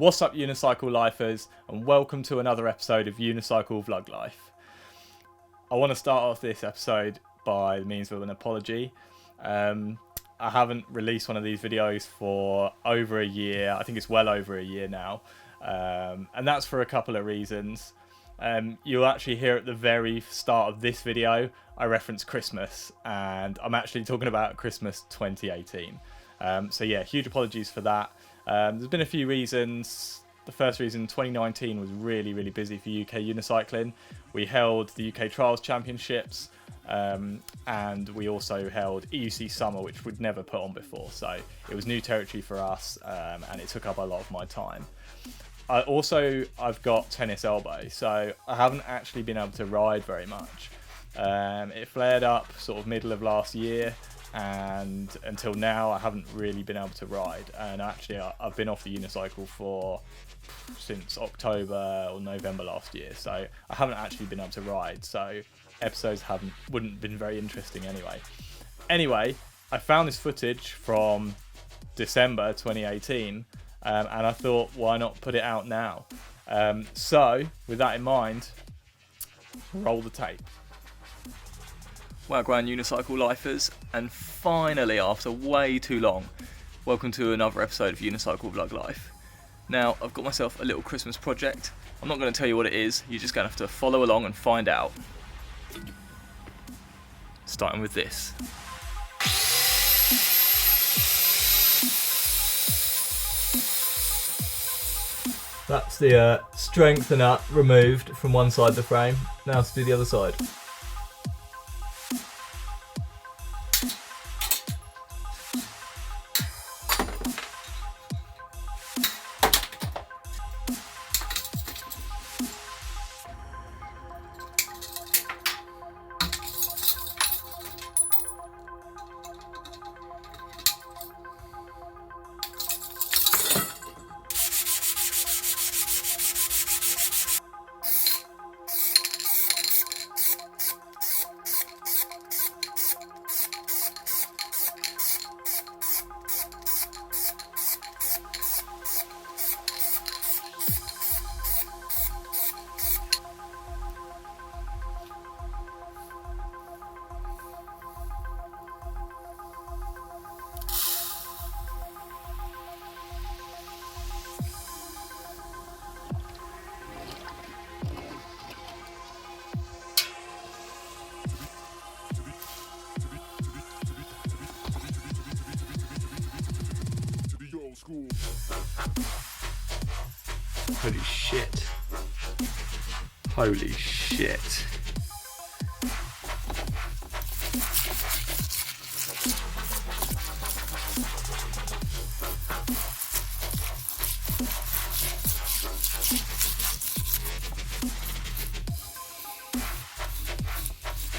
What's up, Unicyclelifers, and welcome to another episode of Unicycle Vluglife. I want to start off this episode by means of an apology. I haven't released one of these videos for over a year. I think it's well over a year now, and that's for a couple of reasons. You'll actually hear at the very start of this video, I reference Christmas, and I'm actually talking about Christmas 2018. So yeah, huge apologies for that. There's been a few reasons. The first reason, 2019 was really busy for UK unicycling. We held the UK Trials Championships, and we also held EUC Summer, which we'd never put on before. So it was new territory for us, and it took up a lot of my time. I've got tennis elbow, so I haven't actually been able to ride very much. It flared up sort of middle of last year, and until now I haven't really been able to ride. And actually I've been off the unicycle since October or November last year, so I haven't actually been able to ride, so episodes wouldn't have been very interesting anyway. I found this footage from December 2018, and I thought, why not put it out now? So with that in mind, roll the tape. Wagwan Unicyclelifers, and finally, after way too long, welcome to another episode of Unicycle Vluglife. Now, I've got myself a little Christmas project. I'm not going to tell you what it is, you're just going to have to follow along and find out. Starting with this. That's the strength nut removed from one side of the frame. Now to do the other side. Holy shit. Holy shit.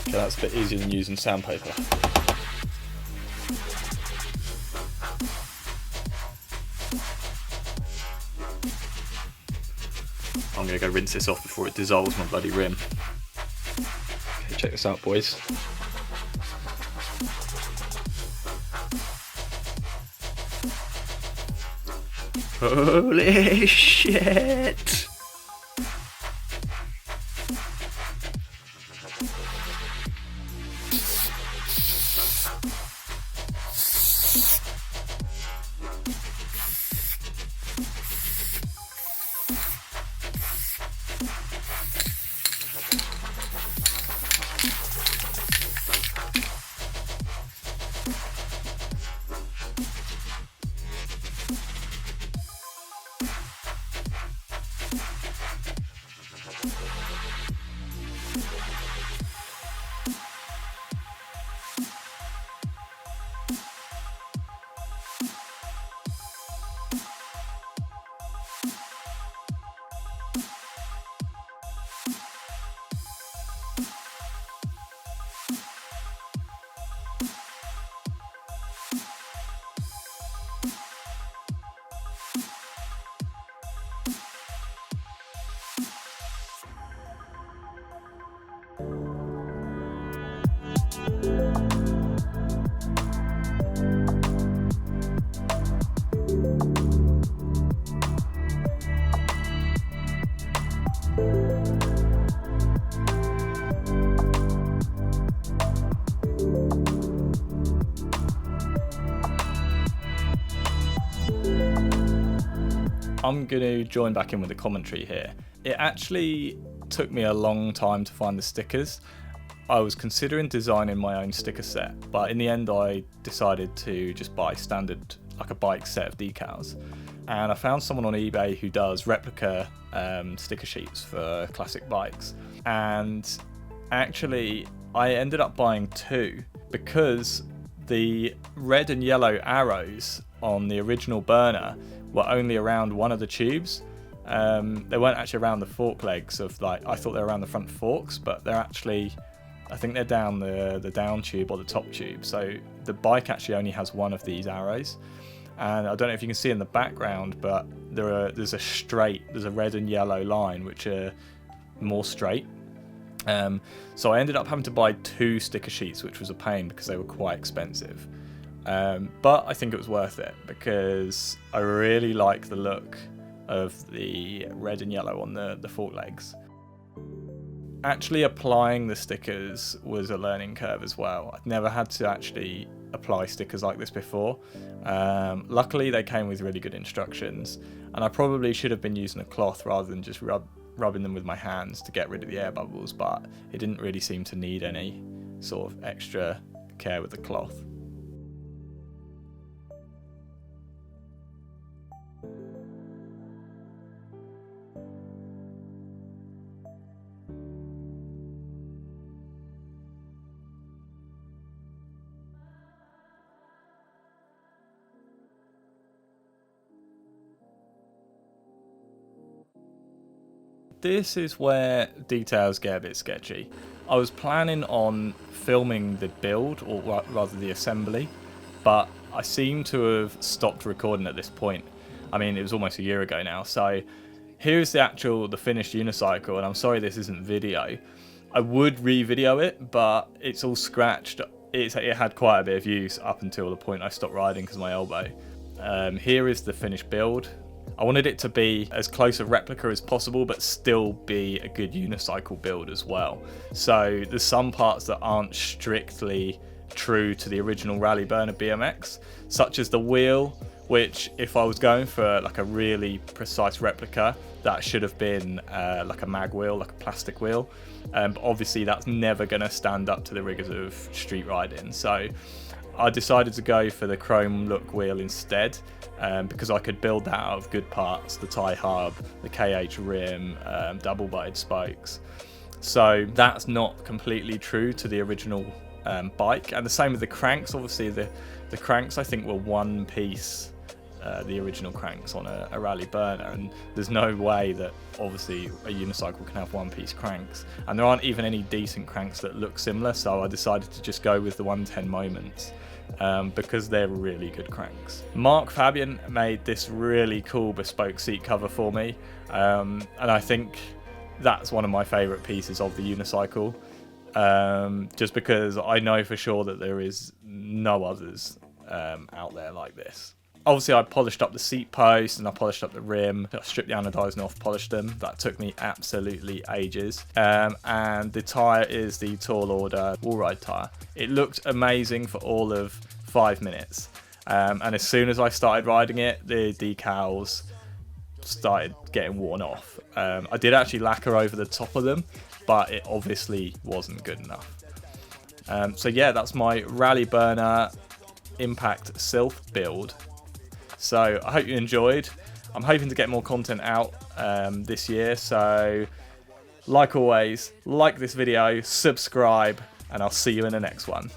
Okay, that's a bit easier than using sandpaper. I'm going to go rinse this off before it dissolves my bloody rim. Okay, check this out, boys. Holy shit! I'm going to join back in with the commentary here. It actually took me a long time to find the stickers. I was considering designing my own sticker set, but in the end I decided to just buy standard, like a bike set of decals. And I found someone on eBay who does replica sticker sheets for classic bikes. And actually I ended up buying two because the red and yellow arrows on the original Burner were only around one of the tubes. They weren't actually around the fork legs of, like, I thought they were around the front forks, but they're actually, I think they're down the down tube or the top tube. So the bike actually only has one of these arrows. And I don't know if you can see in the background, but there's a red and yellow line which are more straight. So I ended up having to buy two sticker sheets, which was a pain because they were quite expensive. But I think it was worth it because I really like the look of the red and yellow on the fork legs. Actually applying the stickers was a learning curve as well. I'd never had to actually apply stickers like this before. Luckily they came with really good instructions, and I probably should have been using a cloth rather than just rubbing them with my hands to get rid of the air bubbles, but it didn't really seem to need any sort of extra care with the cloth. This is where details get a bit sketchy. I was planning on filming the build, or rather the assembly, but I seem to have stopped recording at this point. I mean, it was almost a year ago now, so here's the finished unicycle, and I'm sorry this isn't video. I would re-video it, but it's all scratched. It had quite a bit of use up until the point I stopped riding because of my elbow. Here is the finished build. I wanted it to be as close a replica as possible, but still be a good unicycle build as well. So there's some parts that aren't strictly true to the original Raleigh Burner BMX, such as the wheel, which if I was going for like a really precise replica, that should have been like a mag wheel, like a plastic wheel. But obviously that's never going to stand up to the rigors of street riding. So I decided to go for the chrome look wheel instead, because I could build that out of good parts, the tie hub, the KH rim, double butted spokes. So that's not completely true to the original bike. And the same with the cranks. Obviously the cranks I think were one piece, the original cranks on a Raleigh Burner, and there's no way that obviously a unicycle can have one piece cranks, and there aren't even any decent cranks that look similar, so I decided to just go with the 110 Moments. Because they're really good cranks. Mark Fabian made this really cool bespoke seat cover for me, and I think that's one of my favourite pieces of the unicycle, just because I know for sure that there is no others out there like this. Obviously I polished up the seat post and I polished up the rim, I stripped the anodizing off, polished them. That took me absolutely ages. And the tyre is the Tall Order wall ride tyre. It looked amazing for all of 5 minutes. And as soon as I started riding it, the decals started getting worn off. I did actually lacquer over the top of them, but it obviously wasn't good enough. So yeah, that's my Raleigh Burner Impact Sylph build. So I hope you enjoyed. I'm hoping to get more content out this year. So like always, like this video, subscribe, and I'll see you in the next one.